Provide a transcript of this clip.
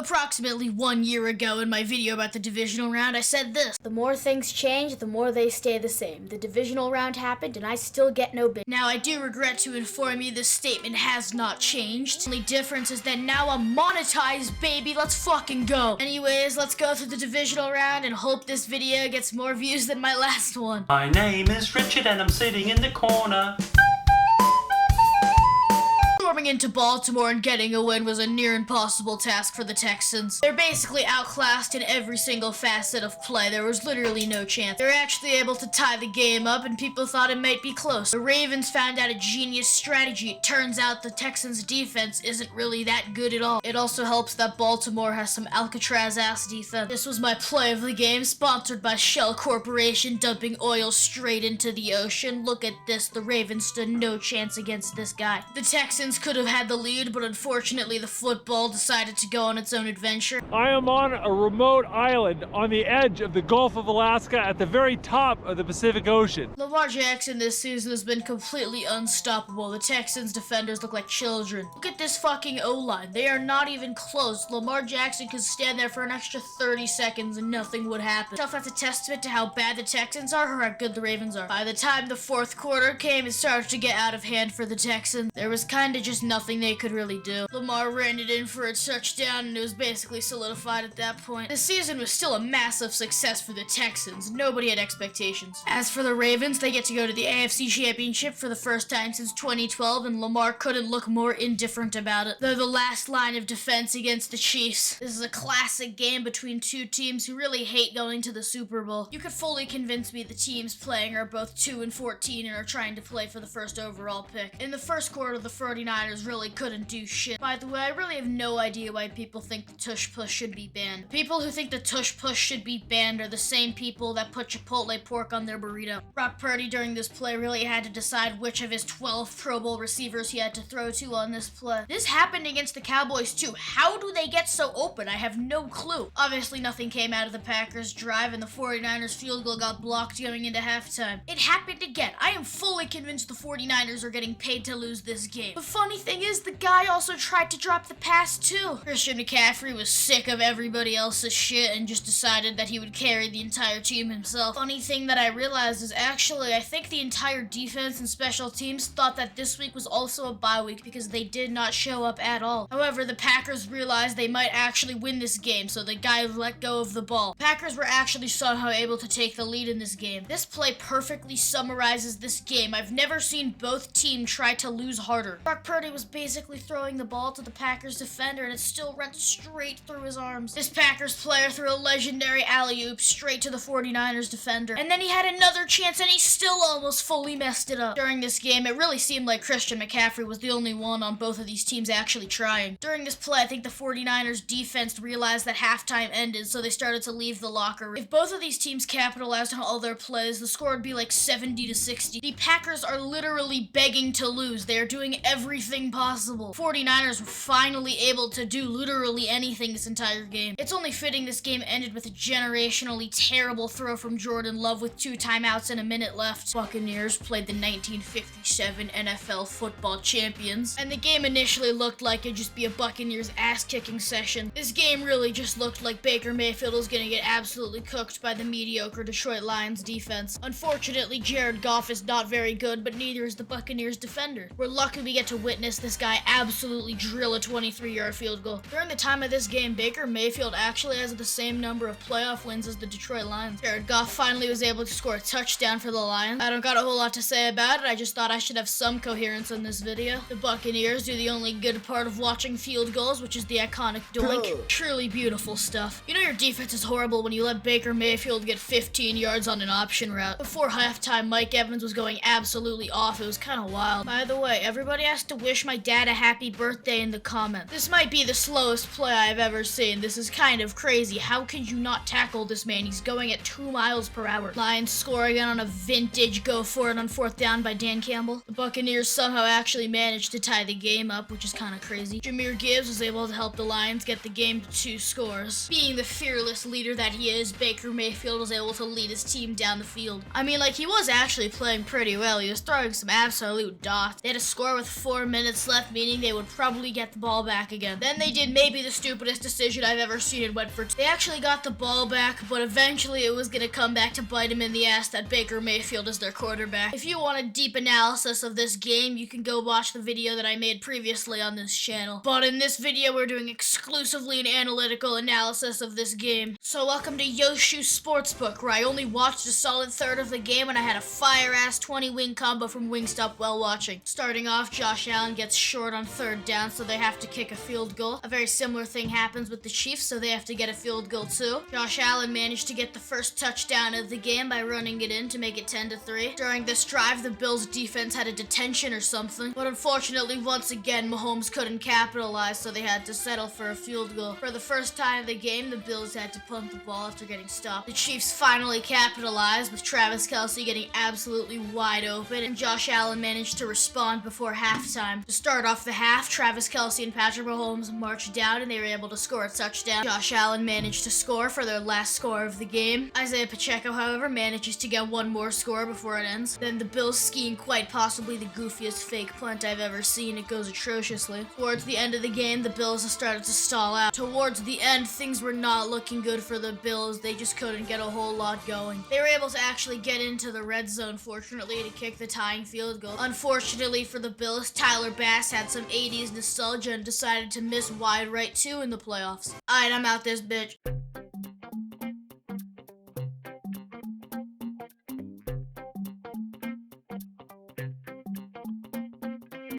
Approximately 1 year ago in my video about the divisional round, I said this: the more things change, the more they stay the same. The divisional round happened and I still get no bid. Now, I do regret to inform you this statement has not changed. The only difference is that now I'm monetized, baby. Let's fucking go. Anyways, let's go through the divisional round and hope this video gets more views than my last one. My name is Richard and I'm sitting in the corner. Storming into Baltimore and getting a win was a near impossible task for the Texans. They're basically outclassed in every single facet of play. There was literally no chance. They were actually able to tie the game up and people thought it might be close. The Ravens found out a genius strategy. It turns out the Texans defense isn't really that good at all. It also helps that Baltimore has some Alcatraz-ass defense. This was my play of the game, sponsored by Shell Corporation, dumping oil straight into the ocean. Look at this. The Ravens stood no chance against this guy. The Texans could have had the lead, but unfortunately the football decided to go on its own adventure. I am on a remote island on the edge of the Gulf of Alaska at the very top of the Pacific Ocean. Lamar Jackson this season has been completely unstoppable. The Texans defenders look like children. Look at this fucking O-line. They are not even close. Lamar Jackson could stand there for an extra 30 seconds and nothing would happen. That's a testament to how bad the Texans are or how good the Ravens are. By the time the fourth quarter came, it started to get out of hand for the Texans. There was kinda just nothing they could really do. Lamar ran it in for a touchdown and it was basically solidified at that point. The season was still a massive success for the Texans. Nobody had expectations. As for the Ravens, they get to go to the AFC Championship for the first time since 2012 and Lamar couldn't look more indifferent about it. They're the last line of defense against the Chiefs. This is a classic game between two teams who really hate going to the Super Bowl. You could fully convince me the teams playing are both 2-14 and are trying to play for the first overall pick. In the first quarter, the 49ers really couldn't do shit. By the way, I really have no idea why people think the tush push should be banned. The people who think the tush push should be banned are the same people that put Chipotle pork on their burrito. Brock Purdy during this play really had to decide which of his 12 Pro Bowl receivers he had to throw to on this play. This happened against the Cowboys too. How do they get so open? I have no clue. Obviously nothing came out of the Packers' drive and the 49ers field goal got blocked going into halftime. It happened again. I am fully convinced the 49ers are getting paid to lose this game. The funny thing is, the guy also tried to drop the pass too. Christian McCaffrey was sick of everybody else's shit and just decided that he would carry the entire team himself. Funny thing that I realized is actually I think the entire defense and special teams thought that this week was also a bye week because they did not show up at all. However, the Packers realized they might actually win this game, so the guy let go of the ball. Packers were actually somehow able to take the lead in this game. This play perfectly summarizes this game. I've never seen both teams try to lose harder. Brock Purdy was basically throwing the ball to the Packers defender and it still went straight through his arms. This Packers player threw a legendary alley-oop straight to the 49ers defender. And then he had another chance and he still almost fully messed it up. During this game, it really seemed like Christian McCaffrey was the only one on both of these teams actually trying. During this play, I think the 49ers defense realized that halftime ended, so they started to leave the locker room. If both of these teams capitalized on all their plays, the score would be like 70-60. The Packers are literally begging to lose. They are doing everything possible. 49ers were finally able to do literally anything this entire game. It's only fitting this game ended with a generationally terrible throw from Jordan Love with 2 timeouts and a minute left. Buccaneers played the 1957 NFL football champions, and the game initially looked like it'd just be a Buccaneers ass-kicking session. This game really just looked like Baker Mayfield was gonna get absolutely cooked by the mediocre Detroit Lions defense. Unfortunately, Jared Goff is not very good, but neither is the Buccaneers defender. We're lucky we get to witness this guy absolutely drill a 23-yard field goal. During the time of this game, Baker Mayfield actually has the same number of playoff wins as the Detroit Lions. Jared Goff finally was able to score a touchdown for the Lions. I don't got a whole lot to say about it, I just thought I should have some coherence in this video. The Buccaneers do the only good part of watching field goals, which is the iconic doink. Truly beautiful stuff. You know your defense is horrible when you let Baker Mayfield get 15 yards on an option route. Before halftime, Mike Evans was going absolutely off. It was kind of wild. By the way, everybody has to wish my dad a happy birthday in the comments. This might be the slowest play I've ever seen. This is kind of crazy. How could you not tackle this man? He's going at 2 miles per hour. Lions score again on a vintage go for it on 4th down by Dan Campbell. The Buccaneers somehow actually managed to tie the game up, which is kind of crazy. Jahmyr Gibbs was able to help the Lions get the game to 2 scores. Being the fearless leader that he is, Baker Mayfield was able to lead his team down the field. I mean, like, he was actually playing pretty well. He was throwing some absolute dots. They had a score with 4 minutes left, meaning they would probably get the ball back again. Then they did maybe the stupidest decision I've ever seen and went for two. They actually got the ball back, but eventually it was gonna come back to bite them in the ass that Baker Mayfield is their quarterback. If you want a deep analysis of this game, you can go watch the video that I made previously on this channel. But in this video, we're doing exclusively an analytical analysis of this game. So welcome to Yoshu's Sportsbook, where I only watched a solid third of the game and I had a fire-ass 20-wing combo from Wingstop while watching. Starting off, Josh Allen gets short on third down, so they have to kick a field goal. A very similar thing happens with the Chiefs, so they have to get a field goal too. Josh Allen managed to get the first touchdown of the game by running it in to make it 10-3. During this drive, the Bills defense had a detention or something, but unfortunately, once again, Mahomes couldn't capitalize, so they had to settle for a field goal. For the first time of the game, the Bills had to punt the ball after getting stopped. The Chiefs finally capitalized, with Travis Kelce getting absolutely wide open, and Josh Allen managed to respond before halftime. To start off the half, Travis Kelce and Patrick Mahomes marched down, and they were able to score a touchdown. Josh Allen managed to score for their last score of the game. Isaiah Pacheco, however, manages to get one more score before it ends. Then the Bills skiing quite possibly the goofiest fake punt I've ever seen. It goes atrociously. Towards the end of the game, the Bills started to stall out. Towards the end, things were not looking good for the Bills. They just couldn't get a whole lot going. They were able to actually get into the red zone, fortunately, to kick the tying field goal. Unfortunately for the Bills, Tyler Bass had some 80s nostalgia and decided to miss wide right too in the playoffs. Alright, I'm out this bitch.